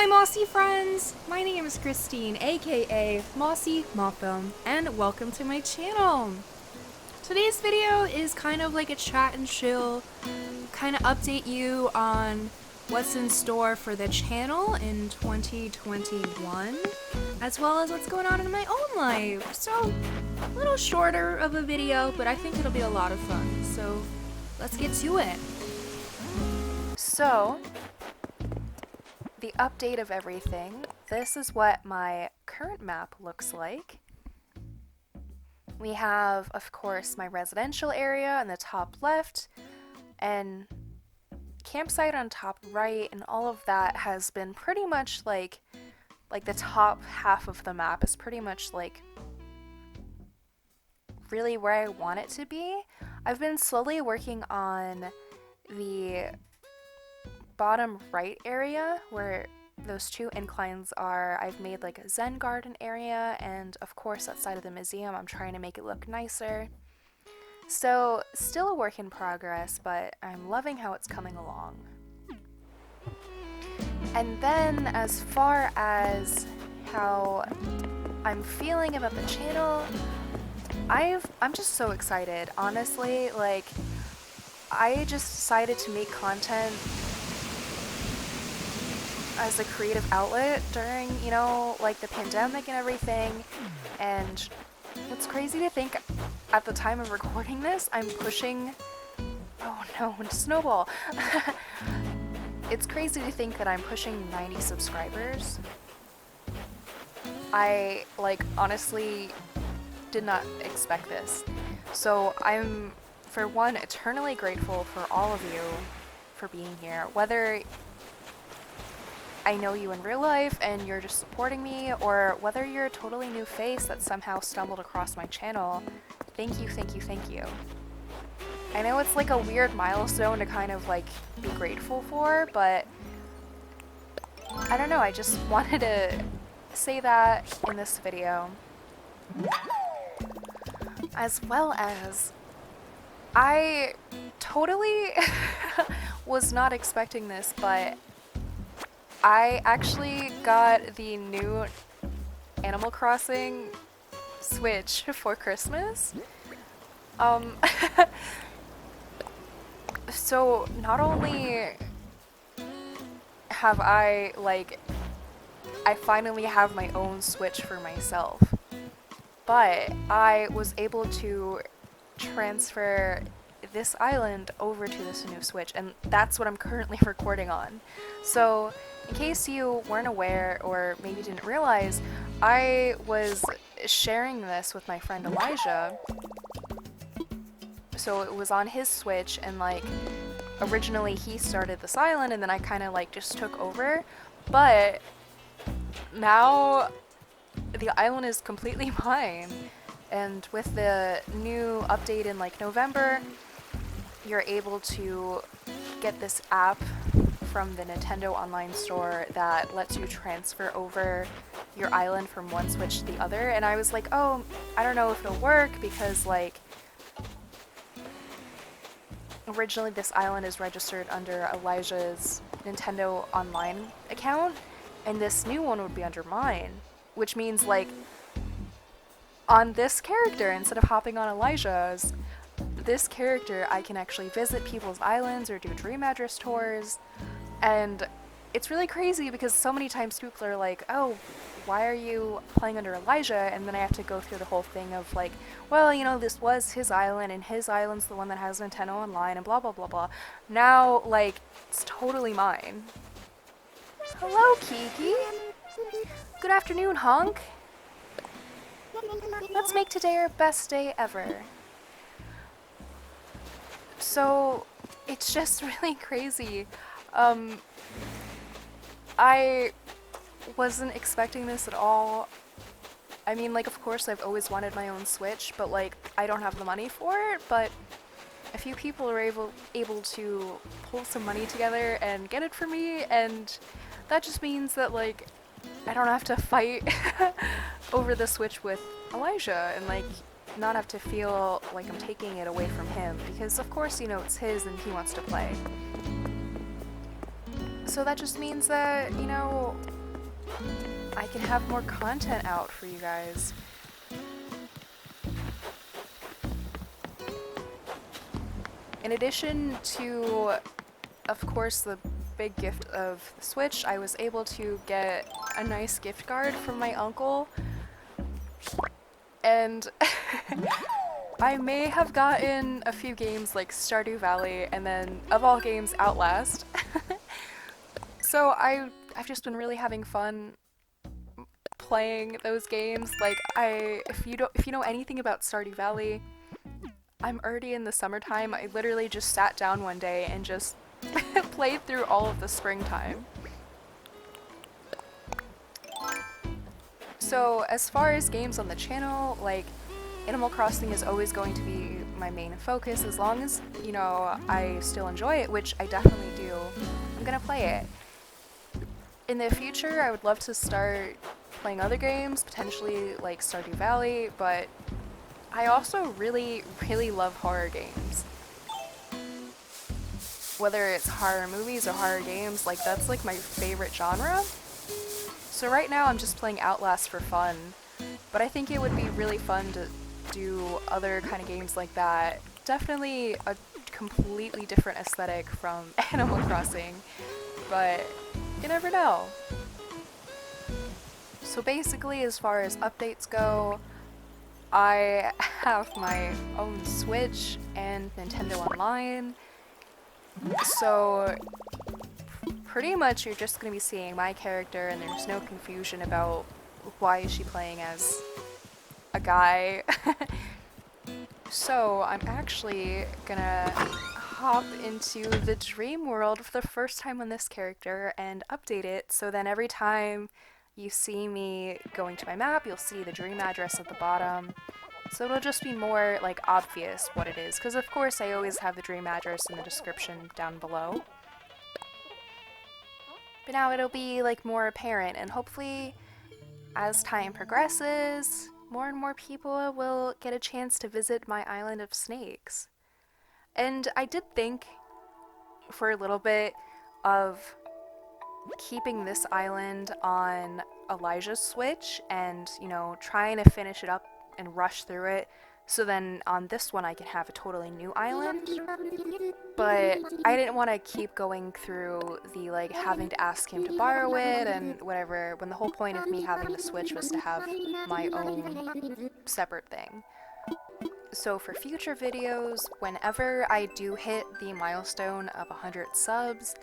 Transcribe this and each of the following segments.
Hi Mossy friends! My name is Christine, aka Mossy Moffum, and welcome to my channel! Today's video is kind of like a chat and chill, kind of update you on what's in store for the channel in 2021, as well as what's going on in my own life. So, a little shorter of a video, but I think it'll be a lot of fun. So, let's get to it. So, the update of everything. This is what my current map looks like. We have, of course, my residential area in the top left, and campsite on top right, and all of that has been pretty much like the top half of the map is pretty much like really where I want it to be. I've been slowly working on the bottom right area where those two inclines are. I've made like a Zen garden area, and of course that side of the museum I'm trying to make it look nicer. So still a work in progress, but I'm loving how it's coming along. And then as far as how I'm feeling about the channel, I'm just so excited. Honestly, like, I just decided to make content as a creative outlet during, you know, like the pandemic and everything. And it's crazy to think at the time of recording this, I'm pushing, oh no, snowball. It's crazy to think that I'm pushing 90 subscribers. I, like, honestly did not expect this. So I'm, for one, eternally grateful for all of you for being here. Whether I know you in real life and you're just supporting me, or whether you're a totally new face that somehow stumbled across my channel, thank you, thank you, thank you. I know it's like a weird milestone to kind of like be grateful for, but I don't know, I just wanted to say that in this video. As well as, I totally was not expecting this, but I actually got the new Animal Crossing Switch for Christmas. So not only have I finally have my own Switch for myself, but I was able to transfer this island over to this new Switch, and that's what I'm currently recording on. So in case you weren't aware or maybe didn't realize, I was sharing this with my friend Elijah. So it was on his Switch, and like originally he started this island and then I kind of like just took over, but now the island is completely mine. And with the new update in like November, you're able to get this app from the Nintendo Online Store that lets you transfer over your island from one Switch to the other. And I was like, oh, I don't know if it'll work because like originally this island is registered under Elijah's Nintendo Online account, and this new one would be under mine, which means like on this character, instead of hopping on Elijah's, this character I can actually visit people's islands or do dream address tours. And it's really crazy because so many times people are like, oh, why are you playing under Elijah? And then I have to go through the whole thing of like, well, you know, this was his island and his island's the one that has Nintendo Online and blah blah blah blah. Now, like, it's totally mine. Hello, Kiki. Good afternoon, Honk. Let's make today our best day ever. So, it's just really crazy. I wasn't expecting this at all. I mean, like, of course I've always wanted my own Switch, but like, I don't have the money for it, but a few people are able to pull some money together and get it for me, and that just means that like, I don't have to fight over the Switch with Elijah and like not have to feel like I'm taking it away from him, because of course, you know, it's his and he wants to play. So that just means that, you know, I can have more content out for you guys. In addition to, of course, the big gift of the Switch, I was able to get a nice gift card from my uncle, and I may have gotten a few games like Stardew Valley and then, of all games, Outlast. So I've just been really having fun playing those games. Like, if you know anything about Stardew Valley, I'm already in the summertime. I literally just sat down one day and just played through all of the springtime. So as far as games on the channel, like, Animal Crossing is always going to be my main focus as long as, you know, I still enjoy it, which I definitely do. I'm gonna play it. In the future, I would love to start playing other games, potentially like Stardew Valley, but I also really, really love horror games. Whether it's horror movies or horror games, like that's like my favorite genre. So right now I'm just playing Outlast for fun, but I think it would be really fun to do other kind of games like that. Definitely a completely different aesthetic from Animal Crossing, but you never know. So basically, as far as updates go, I have my own Switch and Nintendo Online, so pretty much you're just going to be seeing my character and there's no confusion about why is she playing as a guy. So I'm actually gonna hop into the dream world for the first time on this character and update it, so then every time you see me going to my map, you'll see the dream address at the bottom. So it'll just be more like obvious what it is, because of course I always have the dream address in the description down below. But now it'll be like more apparent, and hopefully as time progresses, more and more people will get a chance to visit my island of snakes. And I did think for a little bit of keeping this island on Elijah's Switch and, you know, trying to finish it up and rush through it, so then on this one I can have a totally new island. But I didn't want to keep going through the, like, having to ask him to borrow it and whatever, when the whole point of me having the Switch was to have my own separate thing. So for future videos, whenever I do hit the milestone of 100 subs,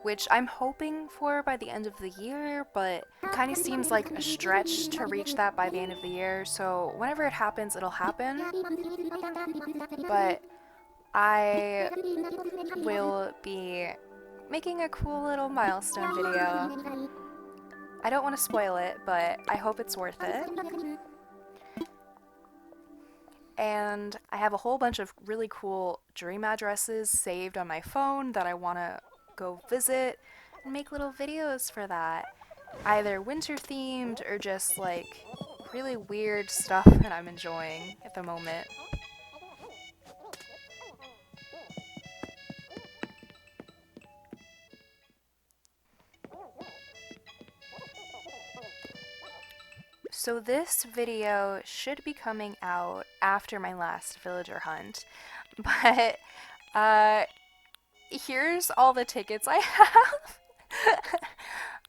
which I'm hoping for by the end of the year, but it kind of seems like a stretch to reach that by the end of the year, so whenever it happens, it'll happen. But I will be making a cool little milestone video. I don't want to spoil it, but I hope it's worth it. And I have a whole bunch of really cool dream addresses saved on my phone that I want to go visit and make little videos for that. Either winter themed or just like really weird stuff that I'm enjoying at the moment. So this video should be coming out after my last villager hunt, but here's all the tickets I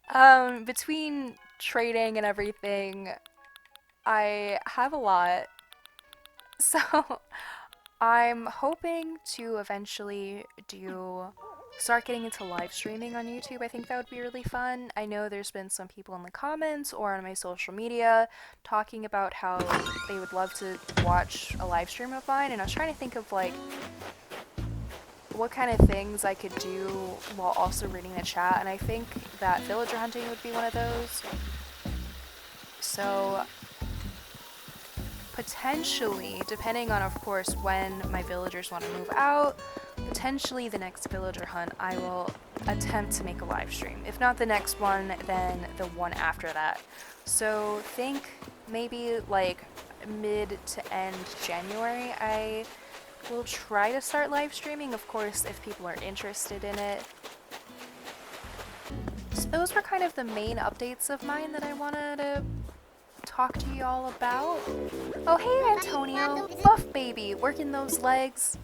have. Between trading and everything, I have a lot. So I'm hoping to eventually start getting into live streaming on YouTube. I think that would be really fun. I know there's been some people in the comments or on my social media talking about how they would love to watch a live stream of mine, and I was trying to think of like what kind of things I could do while also reading the chat, and I think that villager hunting would be one of those. So potentially, depending on of course when my villagers want to move out, potentially the next villager hunt I will attempt to make a live stream. If not the next one, then the one after that. So think maybe like mid to end January I will try to start live streaming, of course, if people are interested in it. So those were kind of the main updates of mine that I wanted to talk to y'all about. Oh hey Antonio, buff baby, working those legs.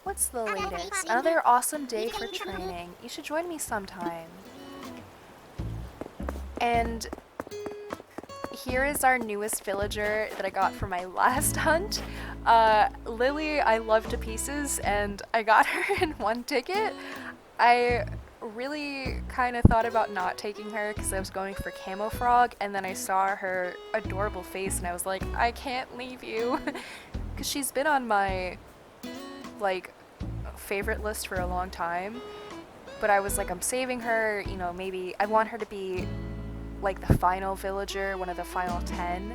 What's the latest? Another awesome day for training. You should join me sometime. And here is our newest villager that I got for my last hunt. Lily, I love to pieces, and I got her in one ticket. I really kind of thought about not taking her because I was going for Camo Frog, and then I saw her adorable face and I was like, I can't leave you. Because she's been on my, like, favorite list for a long time. But I was like, I'm saving her, you know, maybe I want her to be like the final villager, one of the final 10,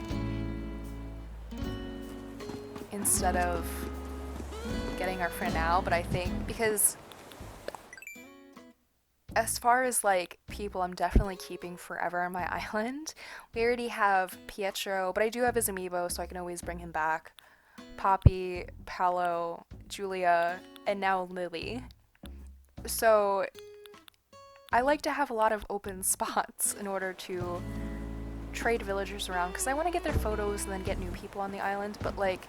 instead of getting her for now. But I think because as far as like people I'm definitely keeping forever on my island, we already have Pietro, but I do have his amiibo, so I can always bring him back. Poppy, Paolo, Julia, and now Lily. So I like to have a lot of open spots in order to trade villagers around because I want to get their photos and then get new people on the island, but like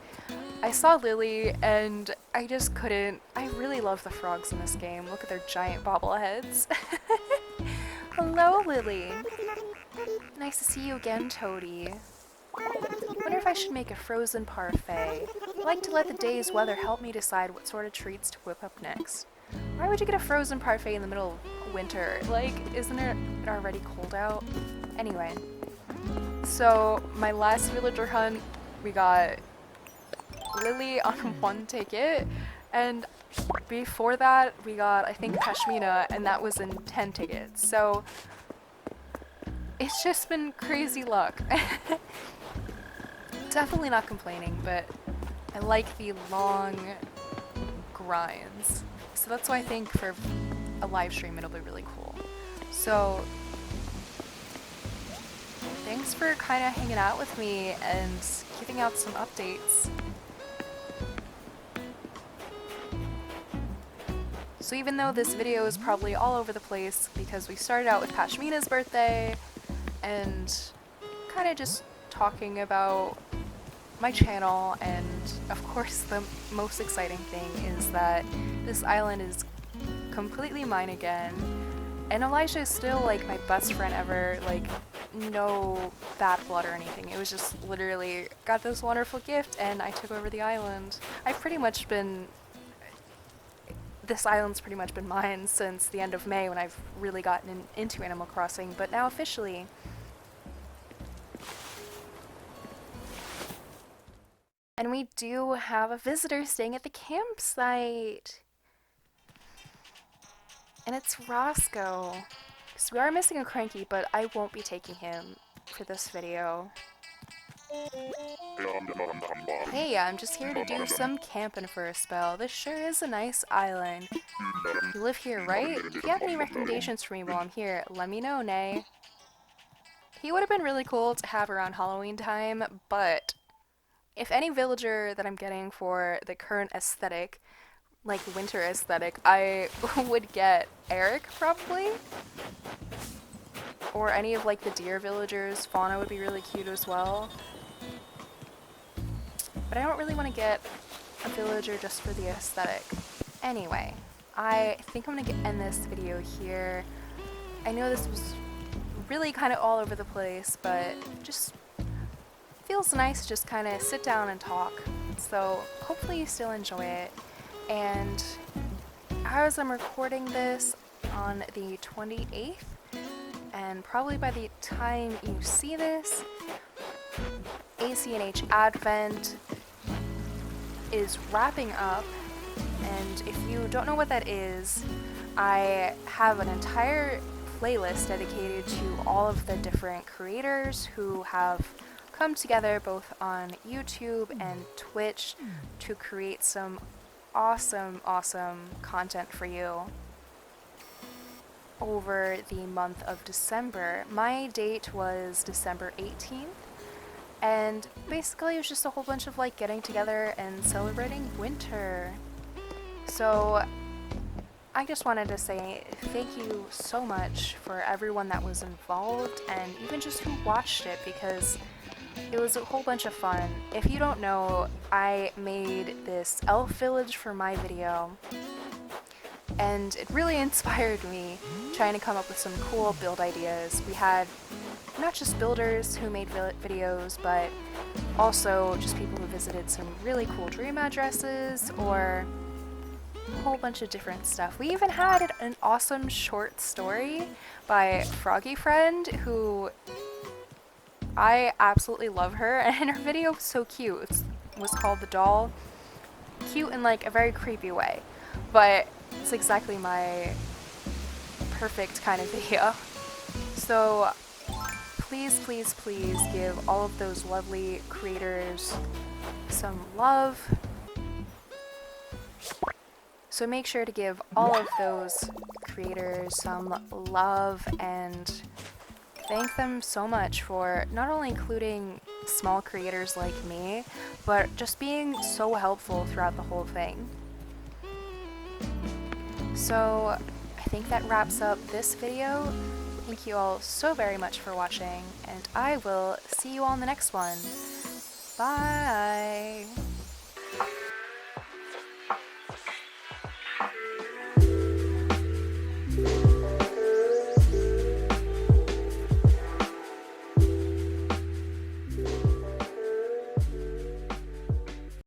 I saw Lily and I just couldn't. I really love the frogs in this game. Look at their giant bobbleheads. Hello Lily. Nice to see you again, Toadie. Wonder if I should make a frozen parfait. I like to let the day's weather help me decide what sort of treats to whip up next. Why would you get a frozen parfait in the middle of winter? Like, isn't it already cold out? Anyway, so my last villager hunt, we got Lily on one ticket, and before that we got, I think, Pashmina, and that was in 10 tickets. So it's just been crazy luck. Definitely not complaining, but I like the long grinds. So that's why I think for a live stream it'll be really cool. So thanks for kind of hanging out with me and giving out some updates. So even though this video is probably all over the place because we started out with Pashmina's birthday and kind of just talking about my channel, and of course the most exciting thing is that this island is completely mine again, and Elijah is still like my best friend ever, like no bad blood or anything. It was just literally got this wonderful gift and I took over the island. This island's pretty much been mine since the end of May when I've really gotten into Animal Crossing, but now officially. And we do have a visitor staying at the campsite. And it's Roscoe. So we are missing a Cranky, but I won't be taking him for this video. Hey, I'm just here to do some camping for a spell. This sure is a nice island. You live here, right? If you have any recommendations for me while I'm here, let me know, Nay. He would have been really cool to have around Halloween time, but if any villager that I'm getting for the current aesthetic, like winter aesthetic, I would get Eric probably. Or any of like the deer villagers. Fauna would be really cute as well. But I don't really want to get a villager just for the aesthetic. Anyway, I think I'm gonna end this video here. I know this was really kind of all over the place, but just feels nice to just kind of sit down and talk. So hopefully you still enjoy it. And as I'm recording this on the 28th, and probably by the time you see this, ACNH Advent is wrapping up. And if you don't know what that is, I have an entire playlist dedicated to all of the different creators who have come together both on YouTube and Twitch to create some awesome content for you over the month of December. My date was December 18th, and basically it was just a whole bunch of like getting together and celebrating winter. So I just wanted to say thank you so much for everyone that was involved and even just who watched it, because it was a whole bunch of fun. If you don't know, I made this elf village for my video, and it really inspired me trying to come up with some cool build ideas. We had not just builders who made videos, but also just people who visited some really cool dream addresses or a whole bunch of different stuff. We even had an awesome short story by Froggy Friend, who I absolutely love her, and her video was so cute. It was called The Doll. Cute in like a very creepy way, but it's exactly my perfect kind of video. So please, please, please give all of those lovely creators some love. So make sure to give all of those creators some love and thank them so much for not only including small creators like me, but just being so helpful throughout the whole thing. So I think that wraps up this video. Thank you all so very much for watching, and I will see you all in the next one. Bye!